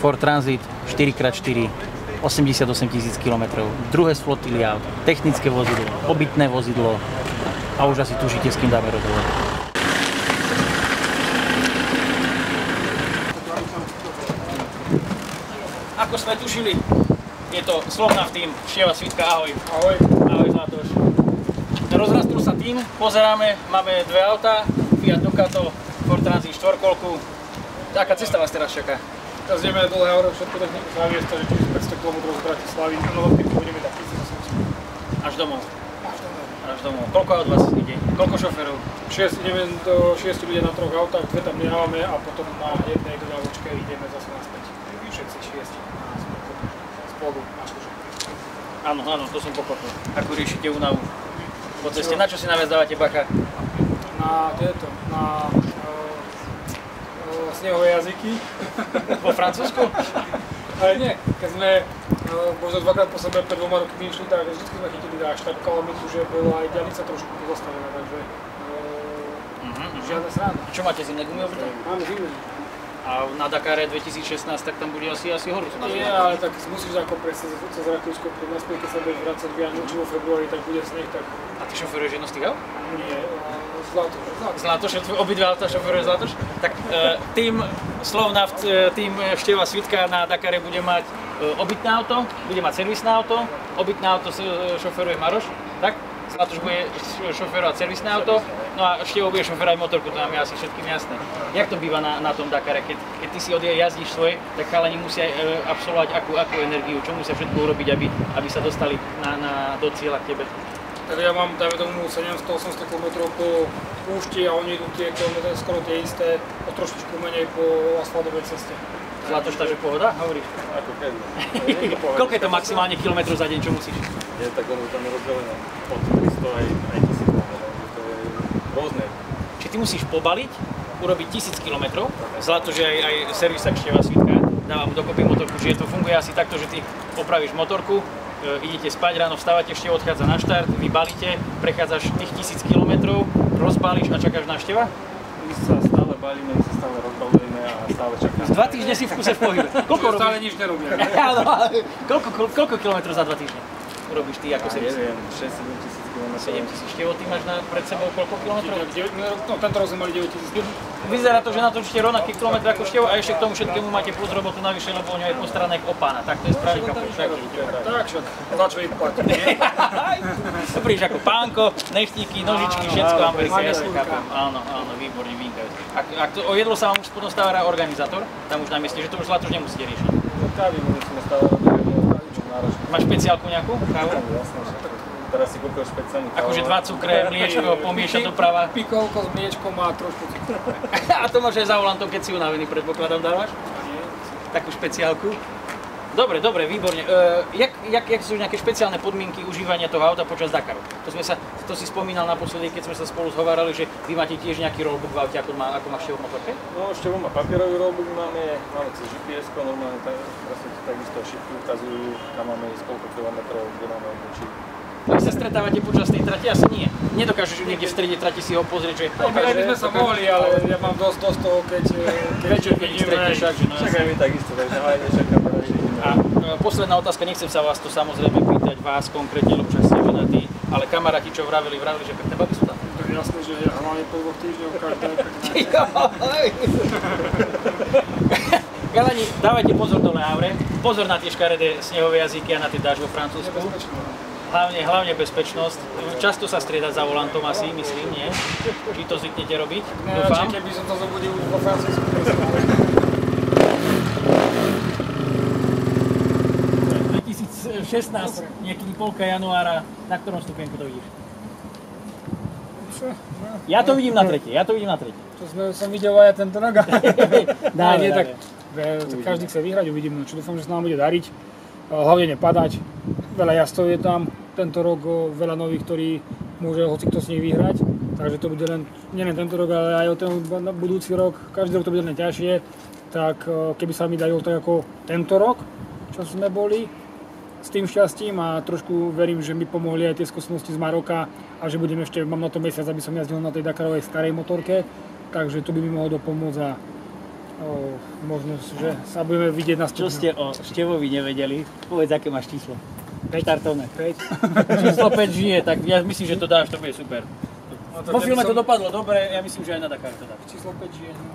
Ford Transit 4x4, 88 000 km. Druhé z flotily aut, technické vozidlo, obytné vozidlo a už asi tušíte, s kým dáme rozhovor. Ako sme tušili, je to Slovnaft tým, Števa Svitka, ahoj. Ahoj. Ahoj Zlatoš. Rozrastol sa tým, pozeráme, máme dve autá, Fiat Ducato, Ford Transit 4-kolku. Aká cesta vás teraz čaká? Teraz ideme dlhé hory, všetko techniku zaviesť, takže 1500 km z Bratislavy, no keď pôjdeme tak 1800. Až domov? Až domov. Koľko aut vás ide? Koľko šoférov? 6, ideme do 6 ľudia na 3 autách, 2 tam nehávame a potom na jednej dodávočke ideme zase naspäť. Všetci 6 spodu na skúšku. Áno, to som pochopil. Ako riešite únavu po ceste? Na čo si najviac dávate bacha? Na tieto, na snehové jazyky. Po Francúzsku? Ale nie, keď sme možno dvakrát po sebe pred 2 rokmi išli, tak vždy sme chytili dáš, tak kalamitu, že bola aj diaľnica trošku pozastavená, takže žiadna sranda. Čo máte, zimné gumy obrté? Máme zimné. A na Dakare 2016 tak tam bude asi horúco. Nie, ale tak musíš ako presne cez Rakúsko, naspäť, keď sa budeš vrácať v januári, či vo februári, tak bude sneh, tak... A ty šoferuješ jedno z tých aut? Nie, Zlatoš, obidve auta šoferuje Zlatoš? Tak tým Slovnaft, tým Števa Svitka na Dakare bude mať obytné auto, bude mať servisné auto, obytné auto šoferuje Maroš, tak? Zlatoš bude šoferovať servisné auto, no a Števo bude šoferovať motorku, to nám je asi všetkým jasné. Jak to býva na tom Dakare, keď ty si jazdíš svoje, tak chalani musia absolvovať akú energiu, čo musia všetko urobiť, aby sa dostali do cieľa k tebe? Tak ja mám, dajme tomu, 700-800 km po púšti a oni idú tie kilometre skoro tie isté, o trošičku menej po asfaltovej ceste. Zlatoš, takže pohoda, hovoríš? Ako keď. Koľko je to maximálne kilometrov za deň, čo musíš? Je tak ono tam rozdelené od 300 aj 1000 km, to je rôzne. Či ty musíš pobaliť, urobiť 1000 km, Zlatoš je aj servisak Števa Svitka, dávam dokopy motorku, čiže to funguje asi takto, že ty opravíš motorku, idete spať, ráno vstávate, Števo odchádza na štart, vy balíte, prechádzaš tých 1000 km, rozbalíš a čakáš na Števa? My sa stále balíme, my sa stále rozbalujeme a stále čakáme. 2 týždne si v kuse v pohybe. Koľko robíš? Stále nič nerobíme. Áno, koľko kilometrov za 2 týždne urobíš ty ako servis? Neviem, 6-7 tisíc km. 7000. Števo, ty máš pred sebou koľko kilometrov? No, tento rok sme mali 9000. Vyzerá to, že natočíte rovnaký kilometr ako Števo a ešte k tomu všetkému máte plus robotu navyše, lebo o ňo je postarané ako o pána. Tak to je správne kapuš. Tak však, za čo ich platí. Príš ako pánko, neštíky, nožičky, všetko americké, ja sa chápem. Áno, výborne, vynikajúce. Ak to o jedlo sa vám už potom stará organizátor, tam už na mieste, že to už Zlatoš nemusíte riešiť. Kávy musíme stále robiť čo náročné. Máš špeciálku nejakú? Kávu? Jasné, teraz si kúpil špeciálnu kávu. Akože 2 cukre, mliečko, pomiešať doprava. Pikolko s mliečkom a trošku cukru. A to máš aj za volantom, keď si unavený, predpokladám, dávaš? Takú špeciálku. Dobre, výborne. Jak sú nejaké špeciálne podmienky užívania toho auta počas Dakaru? To si spomínal naposledy, keď sme sa spolu zhovárali, že vy máte tiež nejaký rollbook v aute, ako má Števo v motorke? No, Števo má papierový rollbook, máme cez GPS-ko, normálne takisto šipky ukazujú, kam máme ísť, koľko kilometrov, kde máme odbočiť. Vy sa stretávate počas tej trati? Asi nie. Nedokážeš niekde v strede trati si ho pozrieť, že... Aj by sme sa mohli, ale ja mám dosť toho, keď ich stretneš, však aj my takisto, takže aj nečakáme. A posledná otázka, nechcem sa vás tu samozrejme pýtať, vás konkrétne, lebo čas ste ženatí, ale kamaráti, čo vravili, že pekné baby sú tam. To je jasné, že ja hlavne po 2 týždňoch každé pekné. Galani, dávajte pozor dole Aure, pozor na tie škaredé snehové jazyky a na tie dáž vo Francúzsku. Hlavne bezpečnosť. Často sa striedať za volantom asi, myslím, nie? Či to zvyknete robiť? Dúfam. Keby som to zobudil vo Francúzsku. 2016, niekedy polka januára, na ktorom stupienku to vidíš? Ja to vidím na tretie. To som videl aj tento rok. Každý chce vyhrať, uvidíme, čo dúfam, že sa nám bude dariť. Hlavne nepadať. Veľa jazdcov je tam tento rok, veľa nových, ktorí môže hocikto s nich vyhrať. Takže to bude nielen tento rok, ale aj o ten budúci rok. Každý rok to bude len ťažšie. Tak keby sa mi darilo tak ako tento rok, čo sme boli, s tým šťastím a trošku verím, že mi pomohli aj tie skúsenosti z Maroka a že budem ešte, mám na to mesiac, aby som jazdil na tej Dakarovej starej motorke, takže to by mi mohlo dopomôcť a Možno, že sa budeme vidieť na Čo ste o Števovi nevedeli? Povedz, aké máš číslo. 5 Štartovné. 5. Číslo 5 žije, tak ja myslím, že to dáš, to bude super. No Vo filme to dopadlo dobre, ja myslím, že aj na Dakar to dáš. Číslo 5 žije. No.